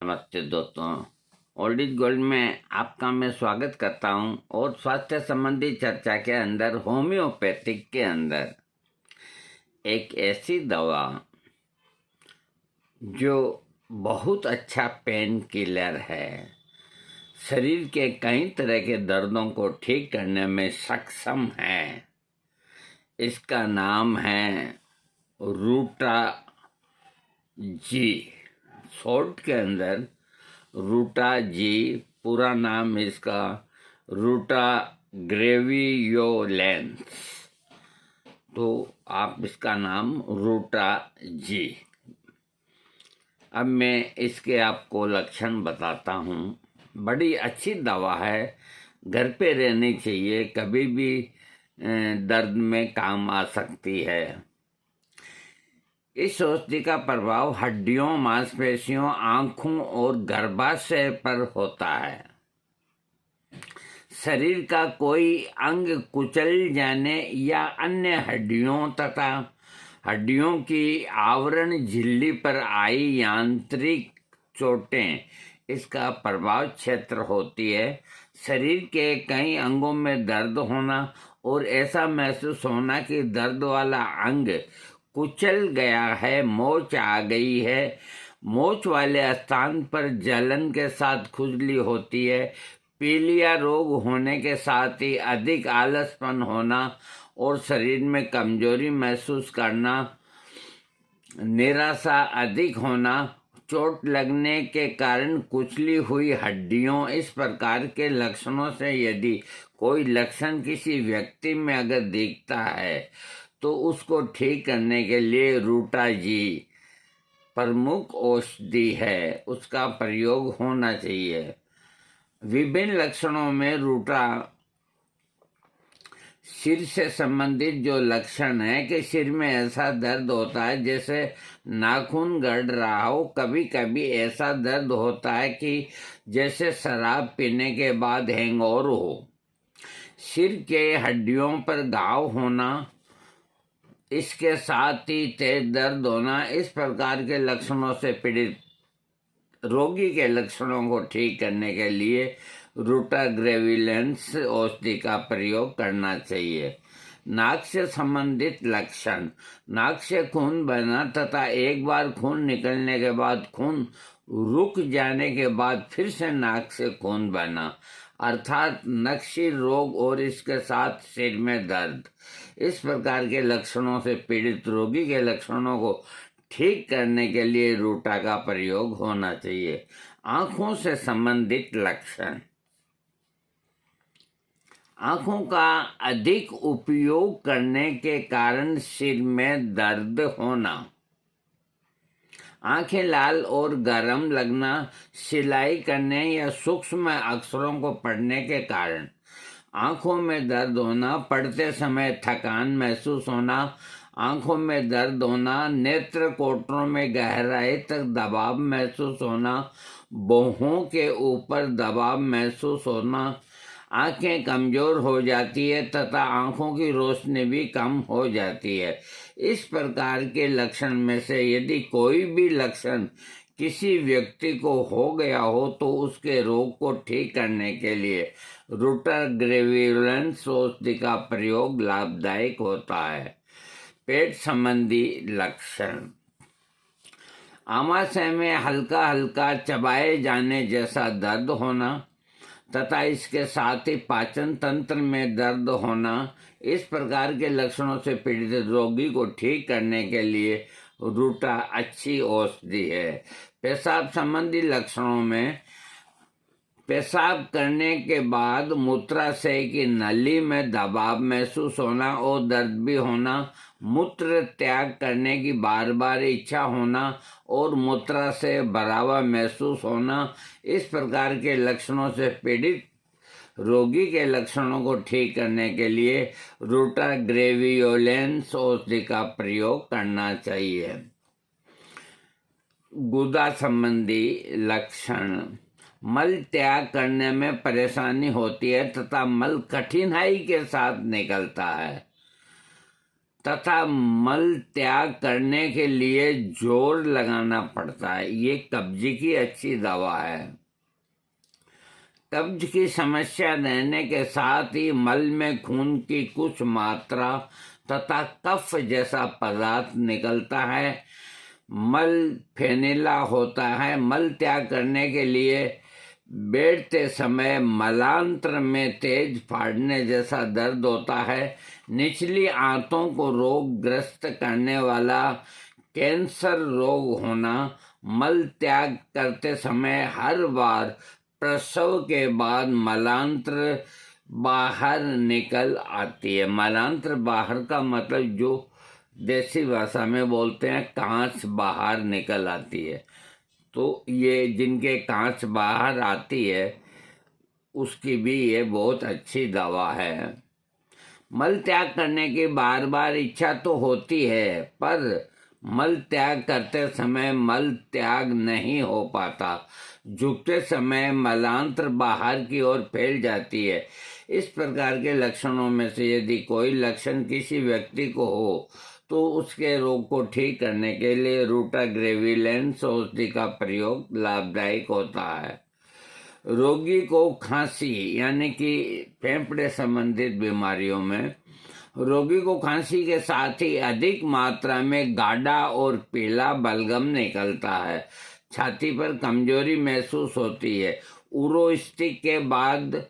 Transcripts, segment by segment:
नमस्ते दोस्तों, old is gold में आपका मैं स्वागत करता हूं। और स्वास्थ्य संबंधी चर्चा के अंदर होम्योपैथिक के अंदर एक ऐसी दवा जो बहुत अच्छा पेन किलर है, शरीर के कई तरह के दर्दों को ठीक करने में सक्षम है। इसका नाम है रूटा जी। शॉर्ट के अंदर रूटा जी, पूरा नाम इसका रूटा ग्रेवियोलेंस। तो आप इसका नाम रूटा जी। अब मैं इसके आपको लक्षण बताता हूँ। बड़ी अच्छी दवा है, घर पे रहनी चाहिए, कभी भी दर्द में काम आ सकती है। इस औषधि का प्रभाव हड्डियों, मांसपेशियों, आंखों और गर्भाशय पर होता है। शरीर का कोई अंग कुचल जाने या अन्य हड्डियों तथा हड्डियों की आवरण झिल्ली पर आई यांत्रिक चोटें इसका प्रभाव क्षेत्र होती है। शरीर के कई अंगों में दर्द होना और ऐसा महसूस होना कि दर्द वाला अंग कुचल गया है, मोच आ गई है। मोच वाले स्थान पर जलन के साथ खुजली होती है। पीलिया रोग होने के साथ ही अधिक आलसपन होना और शरीर में कमजोरी महसूस करना, निराशा अधिक होना, चोट लगने के कारण कुचली हुई हड्डियों, इस प्रकार के लक्षणों से यदि कोई लक्षण किसी व्यक्ति में अगर दिखता है तो उसको ठीक करने के लिए रूटा जी प्रमुख औषधि है, उसका प्रयोग होना चाहिए। विभिन्न लक्षणों में रूटा सिर से संबंधित जो लक्षण है कि सिर में ऐसा दर्द होता है जैसे नाखून गड़ रहा हो। कभी कभी ऐसा दर्द होता है कि जैसे शराब पीने के बाद हैंगओवर हो। सिर के हड्डियों पर घाव होना, इसके साथ ही तेज दर्द होना, इस प्रकार के लक्षणों से पीड़ित रोगी के लक्षणों को ठीक करने के लिए रूटा ग्रेविलेंस औषधि का प्रयोग करना चाहिए। नाक से संबंधित लक्षण, नाक से खून बहना तथा एक बार खून निकलने के बाद खून रुक जाने के बाद फिर से नाक से खून बहना, अर्थात नक्शी रोग और इसके साथ सिर में दर्द, इस प्रकार के लक्षणों से पीड़ित रोगी के लक्षणों को ठीक करने के लिए रूटा का प्रयोग होना चाहिए। आंखों से संबंधित लक्षण, आंखों का अधिक उपयोग करने के कारण सिर में दर्द होना, आंखें लाल और गर्म लगना, सिलाई करने या सूक्ष्म अक्षरों को पढ़ने के कारण आंखों में दर्द होना, पढ़ते समय थकान महसूस होना, आंखों में दर्द होना, नेत्र कोटरों में गहराई तक दबाव महसूस होना, भौहों के ऊपर दबाव महसूस होना, आंखें कमजोर हो जाती है तथा आंखों की रोशनी भी कम हो जाती है। इस प्रकार के लक्षण में से यदि कोई भी लक्षण किसी व्यक्ति को हो गया हो तो उसके रोग को ठीक करने के लिए रूटा ग्रेवियोलेंस औषधि का प्रयोग लाभदायक होता है। पेट संबंधी लक्षण, आमाशय में हल्का हल्का चबाए जाने जैसा दर्द होना तथा इसके साथ ही पाचन तंत्र में दर्द होना, इस प्रकार के लक्षणों से पीड़ित रोगी को ठीक करने के लिए रूटा अच्छी औषधि है। पेशाब संबंधी लक्षणों में पेशाब करने के बाद मूत्राशय की नली में दबाव महसूस होना और दर्द भी होना, मूत्र त्याग करने की बार बार इच्छा होना और मूत्राशय भरा हुआ महसूस होना, इस प्रकार के लक्षणों से पीड़ित रोगी के लक्षणों को ठीक करने के लिए रूटा ग्रेवियोलेंस औषधि का प्रयोग करना चाहिए। गुदा संबंधी लक्षण, मल त्याग करने में परेशानी होती है तथा मल कठिनाई के साथ निकलता है। तथा मल त्याग करने के लिए जोर लगाना पड़ता है। ये कब्ज की अच्छी दवा है। कब्ज की समस्या रहने के साथ ही मल में खून की कुछ मात्रा तथा कफ जैसा पदार्थ निकलता है। मल फेनेला होता है। मल त्याग करने के लिए बैठते समय मलांत्र में तेज फाड़ने जैसा दर्द होता है। निचली आंतों को रोगग्रस्त करने वाला कैंसर रोग होना। मल त्याग करते समय हर बार प्रसव के बाद मलांत्र बाहर निकल आती है। मलांत्र बाहर का मतलब जो देसी भाषा में बोलते हैं कांच बाहर निकल आती है। तो ये जिनके कांच बाहर आती है उसकी भी ये बहुत अच्छी दवा है। मल त्याग करने की बार बार इच्छा तो होती है, पर मल त्याग करते समय मल त्याग नहीं हो पाता। झुकते समय मलांत्र बाहर की ओर फैल जाती है। इस प्रकार के लक्षणों में से यदि कोई लक्षण किसी व्यक्ति को हो तो उसके रोग को ठीक करने के लिए रूटाग्रेविलेंस औषधि का प्रयोग लाभदायक होता है। रोगी को खांसी यानी कि फेफड़े संबंधित बीमारियों में रोगी को खांसी के साथ ही अधिक मात्रा में गाढ़ा और पीला बलगम निकलता है। छाती पर कमजोरी महसूस होती है। उरोस्टिक के बाद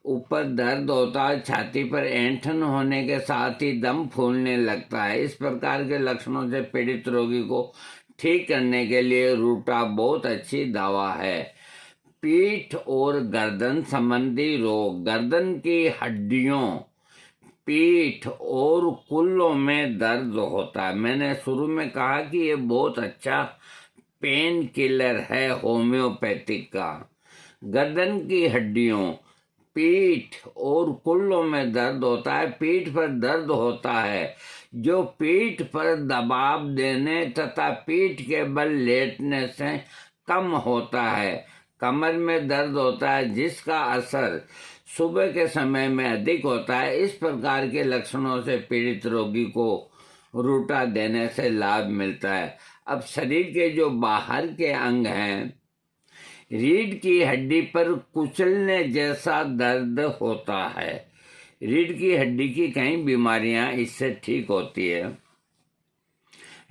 ऊपर दर्द होता है। छाती पर ऐंठन होने के साथ ही दम फूलने लगता है। इस प्रकार के लक्षणों से पीड़ित रोगी को ठीक करने के लिए रूटा बहुत अच्छी दवा है। पीठ और गर्दन संबंधी रोग, गर्दन की हड्डियों, पीठ और कूल्हों में दर्द होता है। मैंने शुरू में कहा कि ये बहुत अच्छा पेन किलर है होम्योपैथिक का। गर्दन की हड्डियों, पीठ और कूल्हों में दर्द होता है। पीठ पर दर्द होता है जो पीठ पर दबाव देने तथा पीठ के बल लेटने से कम होता है। कमर में दर्द होता है जिसका असर सुबह के समय में अधिक होता है। इस प्रकार के लक्षणों से पीड़ित रोगी को रूटा देने से लाभ मिलता है। अब शरीर के जो बाहर के अंग हैं, रीढ़ की हड्डी पर कुचलने जैसा दर्द होता है। रीढ़ की हड्डी की कई बीमारियां इससे ठीक होती है।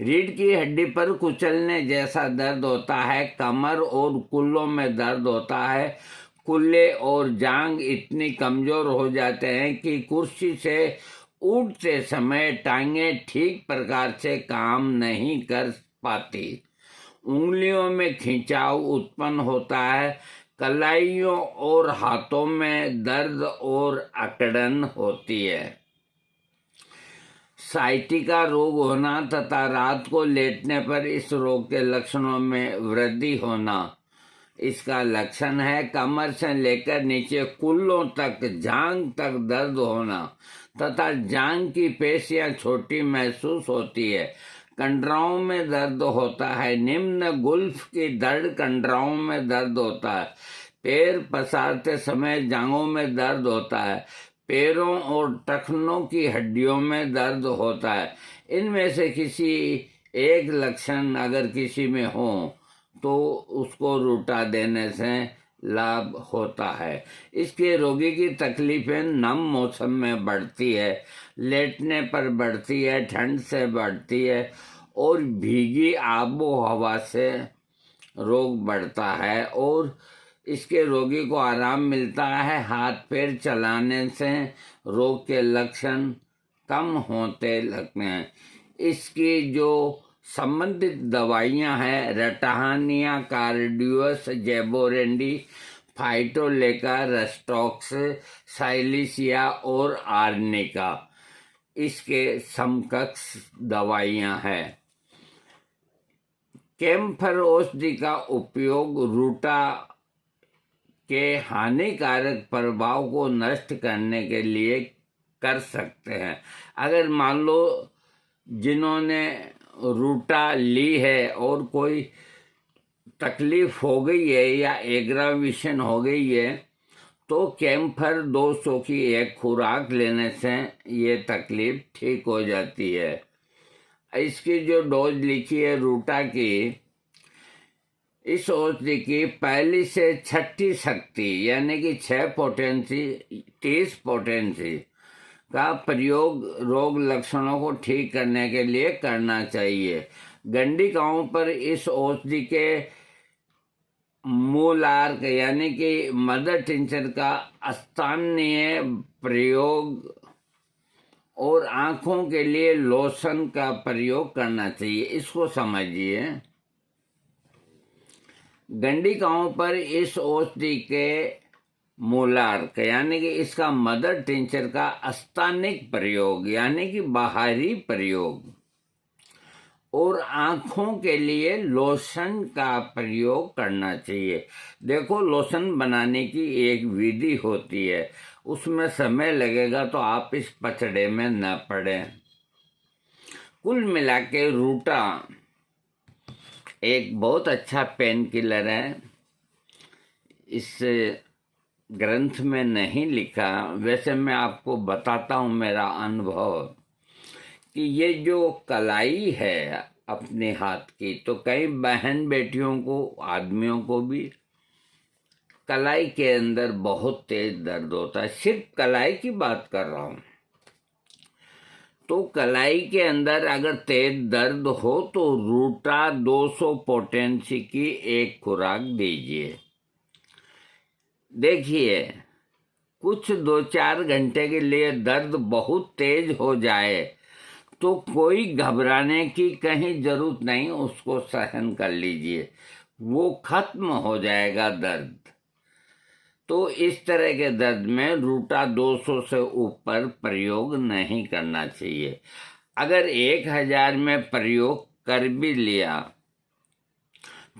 रीढ़ की हड्डी पर कुचलने जैसा दर्द होता है। कमर और कूल्हों में दर्द होता है। कूल्हे और जांग इतनी कमजोर हो जाते हैं कि कुर्सी से उठते समय टांगें ठीक प्रकार से काम नहीं कर पाती। उंगलियों में खिंचाव उत्पन्न होता है। कलाइयों और हाथों में दर्द और अकड़न होती है। साइटिका रोग होना तथा रात को लेटने पर इस रोग के लक्षणों में वृद्धि होना इसका लक्षण है। कमर से लेकर नीचे कूल्हों तक, जांघ तक दर्द होना तथा जांघ की पेशियां छोटी महसूस होती है। कंडराओं में दर्द होता है। निम्न गुल्फ की धड़ कंडराओं में दर्द होता है। पैर पसारते समय जांघों में दर्द होता है। पैरों और टखनों की हड्डियों में दर्द होता है। इनमें से किसी एक लक्षण अगर किसी में हो तो उसको रूटा देने से लाभ होता है। इसके रोगी की तकलीफें नम मौसम में बढ़ती है, लेटने पर बढ़ती है, ठंड से बढ़ती है और भीगी आबो हवा से रोग बढ़ता है। और इसके रोगी को आराम मिलता है। हाथ पैर चलाने से रोग के लक्षण कम होते लगते हैं। इसकी जो संबंधित दवाइयां हैं, रटाहानिया, कार्डियस, जेबोरेंडी, फाइटोलेका, रस्टॉक्स, साइलिसिया और आर्निका इसके समकक्ष दवाइयां हैं। कैम्फर औषधि का उपयोग रूटा के हानिकारक प्रभाव को नष्ट करने के लिए कर सकते हैं। अगर मान लो जिन्होंने रूटा ली है और कोई तकलीफ हो गई है या एग्रावेशन हो गई है तो कैम्फर 200 की एक खुराक लेने से ये तकलीफ ठीक हो जाती है। इसकी जो डोज लिखी है रूटा की, इस औषधि की पहली से छठी शक्ति यानी कि 6 पोटेंसी 30 पोटेंसी का प्रयोग रोग लक्षणों को ठीक करने के लिए करना चाहिए। गंडिकाओं पर इस औषधि के मूलार्क यानी कि मदर टिंचर का स्थानीय प्रयोग और आंखों के लिए लोशन का प्रयोग करना चाहिए। इसको समझिए, गंडिकाओं पर इस औषधि के मूलार्क यानी कि इसका मदर टिंचर का स्थानिक प्रयोग यानी कि बाहरी प्रयोग और आंखों के लिए लोशन का प्रयोग करना चाहिए। देखो, लोशन बनाने की एक विधि होती है, उसमें समय लगेगा तो आप इस पचड़े में न पड़े। कुल मिला के रूटा एक बहुत अच्छा पेन किलर है। इस ग्रंथ में नहीं लिखा, वैसे मैं आपको बताता हूँ मेरा अनुभव कि ये जो कलाई है अपने हाथ की, तो कई बहन बेटियों को, आदमियों को भी कलाई के अंदर बहुत तेज दर्द होता है। सिर्फ कलाई की बात कर रहा हूँ। तो कलाई के अंदर अगर तेज दर्द हो तो रूटा 200 पोटेंसी की एक खुराक दीजिए। देखिए, कुछ 2-4 घंटे के लिए दर्द बहुत तेज हो जाए तो कोई घबराने की कहीं जरूरत नहीं, उसको सहन कर लीजिए, वो खत्म हो जाएगा दर्द। तो इस तरह के दर्द में रूटा 200 से ऊपर प्रयोग नहीं करना चाहिए। अगर 1000 में प्रयोग कर भी लिया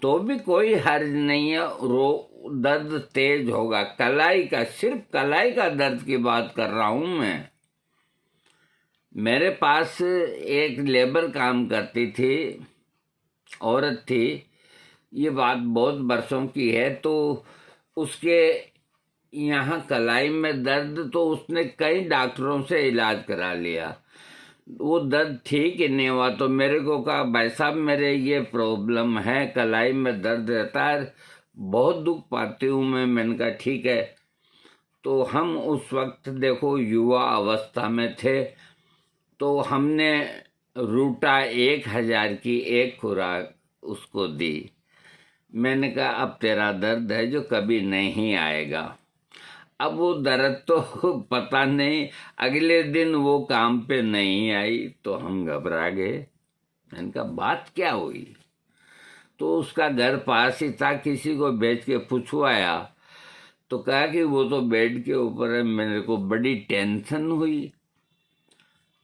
तो भी कोई हर्ज नहीं है, दर्द तेज होगा। कलाई का, सिर्फ कलाई का दर्द की बात कर रहा हूं मैं। मेरे पास एक लेबर काम करती थी, औरत थी, ये बात बहुत बरसों की है। तो उसके यहाँ कलाई में दर्द, तो उसने कई डॉक्टरों से इलाज करा लिया, वो दर्द ठीक ही नहीं हुआ। तो मेरे को कहा, भाई साहब मेरे ये प्रॉब्लम है, कलाई में दर्द रहता है, बहुत दुख पाती हूँ मैं। मैंने कहा ठीक है। तो हम उस वक्त देखो युवा अवस्था में थे, तो हमने रूटा 1000 की एक खुराक उसको दी। मैंने कहा अब तेरा दर्द है जो कभी नहीं आएगा। अब वो दर्द तो पता नहीं, अगले दिन वो काम पे नहीं आई तो हम घबरा गए। मैंने कहा बात क्या हुई? तो उसका घर पास ही था, किसी को भेज के पूछवाया तो कहा कि वो तो बेड के ऊपर है। मेरे को बड़ी टेंशन हुई,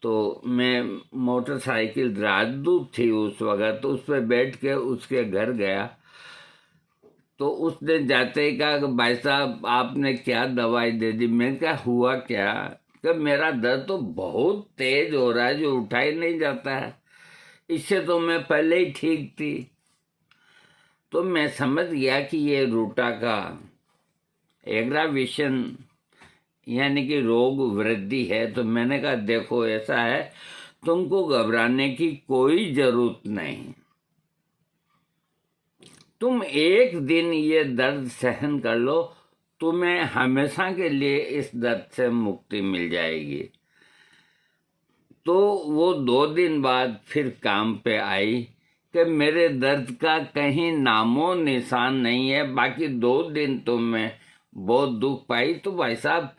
तो मैं मोटरसाइकिल राजदूत थी उस वक्त, तो उस पर बैठ के उसके घर गया। तो उसने जाते ही कहा कि भाई साहब आपने क्या दवाई दे दी? मैंने कहा हुआ क्या? कि मेरा दर्द तो बहुत तेज हो रहा है, जो उठा ही नहीं जाता है, इससे तो मैं पहले ही ठीक थी। तो मैं समझ गया कि ये रूटा का एग्रावेशन यानी कि रोग वृद्धि है। तो मैंने कहा देखो ऐसा है, तुमको घबराने की कोई जरूरत नहीं, तुम एक दिन ये दर्द सहन कर लो, तुम्हें हमेशा के लिए इस दर्द से मुक्ति मिल जाएगी। तो वो 2 दिन बाद फिर काम पे आई कि मेरे दर्द का कहीं नामो निशान नहीं है, बाकी 2 दिन तो मैं बहुत दुख पाई। तो भाई साहब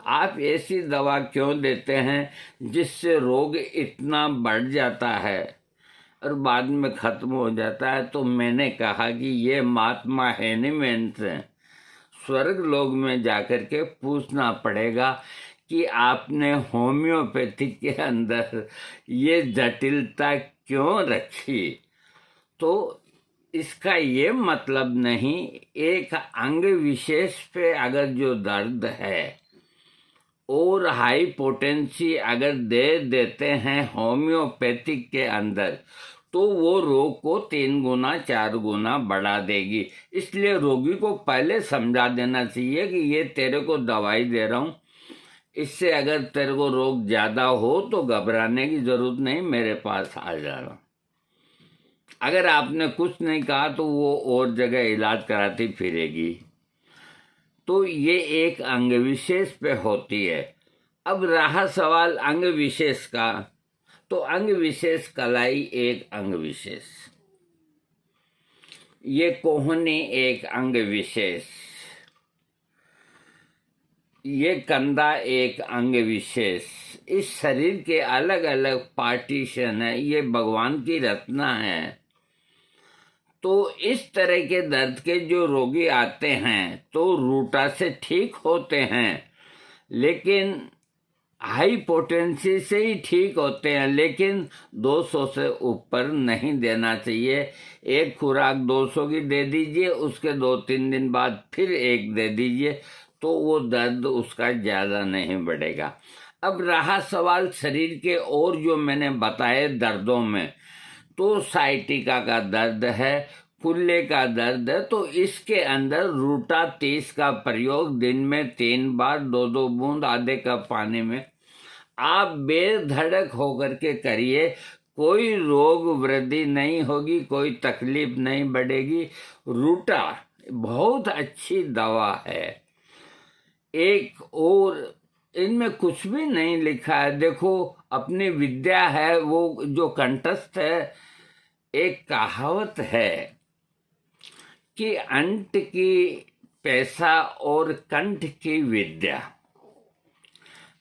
आप ऐसी दवा क्यों देते हैं जिससे रोग इतना बढ़ जाता है और बाद में खत्म हो जाता है? तो मैंने कहा कि ये महात्मा हैनीमैन से स्वर्ग लोक में जाकर के पूछना पड़ेगा कि आपने होम्योपैथिक के अंदर ये जटिलता क्यों रखी। तो इसका ये मतलब नहीं, एक अंग विशेष पे अगर जो दर्द है और हाई पोटेंसी अगर दे देते हैं होम्योपैथिक के अंदर, तो वो रोग को 3 गुना 4 गुना बढ़ा देगी। इसलिए रोगी को पहले समझा देना चाहिए कि ये तेरे को दवाई दे रहा हूँ, इससे अगर तेरे को रोग ज्यादा हो तो घबराने की जरूरत नहीं, मेरे पास आ जाना। अगर आपने कुछ नहीं कहा तो वो और जगह इलाज कराती फिरेगी। तो ये एक अंग विशेष पे होती है। अब रहा सवाल अंग विशेष का, तो अंग विशेष कलाई एक अंग विशेष, ये कोहनी एक अंग विशेष, ये कंधा एक अंग विशेष। इस शरीर के अलग अलग पार्टीशन है, ये भगवान की रचना है। तो इस तरह के दर्द के जो रोगी आते हैं तो रूटा से ठीक होते हैं, लेकिन हाई पोटेंसी से ही ठीक होते हैं, लेकिन 200 से ऊपर नहीं देना चाहिए। एक खुराक 200 की दे दीजिए, उसके 2-3 दिन बाद फिर एक दे दीजिए, तो वो दर्द उसका ज़्यादा नहीं बढ़ेगा। अब रहा सवाल शरीर के और जो मैंने बताए दर्दों में, तो साइटिका का दर्द है, कुल्ले का दर्द है, तो इसके अंदर रूटा 30 का प्रयोग दिन में 3 बार 2-2 बूंद आधे कप पानी में आप बेधड़क होकर के करिए। कोई रोग वृद्धि नहीं होगी, कोई तकलीफ नहीं बढ़ेगी। रूटा बहुत अच्छी दवा है। एक और इनमें कुछ भी नहीं लिखा है, देखो अपनी विद्या है वो जो कंठस्थ है। एक कहावत है कि अंट की पैसा और कंठ की विद्या।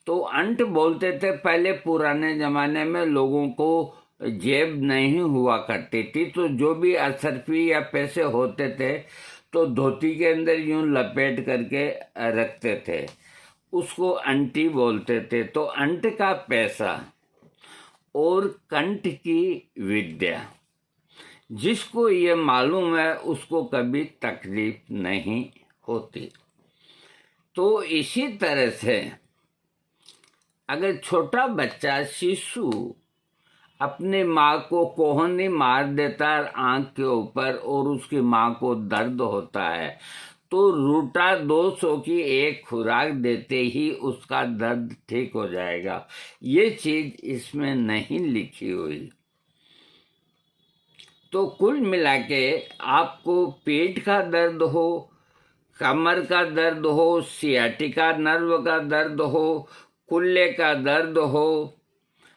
तो अंट बोलते थे पहले पुराने जमाने में, लोगों को जेब नहीं हुआ करती थी, तो जो भी असरफी या पैसे होते थे तो धोती के अंदर यूं लपेट करके रखते थे, उसको अंटी बोलते थे। तो अंट का पैसा और कंठ की विद्या, जिसको ये मालूम है उसको कभी तकलीफ नहीं होती। तो इसी तरह से अगर छोटा बच्चा शिशु अपनी माँ को कोहनी मार देता है आंख के ऊपर और उसकी माँ को दर्द होता है, तो रूटा 200 की एक खुराक देते ही उसका दर्द ठीक हो जाएगा। ये चीज इसमें नहीं लिखी हुई। तो कुल मिला के आपको पेट का दर्द हो, कमर का दर्द हो, सियाटिका नर्व का दर्द हो, कुल्ले का दर्द हो,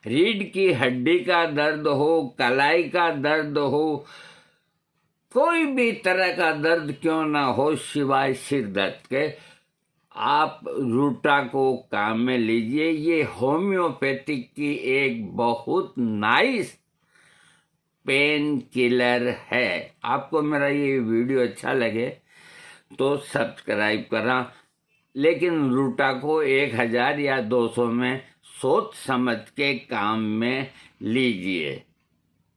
रीढ़ की हड्डी का दर्द हो, कलाई का दर्द हो, कोई भी तरह का दर्द क्यों ना हो सिवाय सिर दर्द के, आप रूटा को काम में लीजिए। ये होम्योपैथिक की एक बहुत नाइस पेन किलर है। आपको मेरा ये वीडियो अच्छा लगे तो सब्सक्राइब करा, लेकिन रूटा को 1000 या 200 में सोच समझ के काम में लीजिए।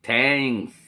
थैंक्स।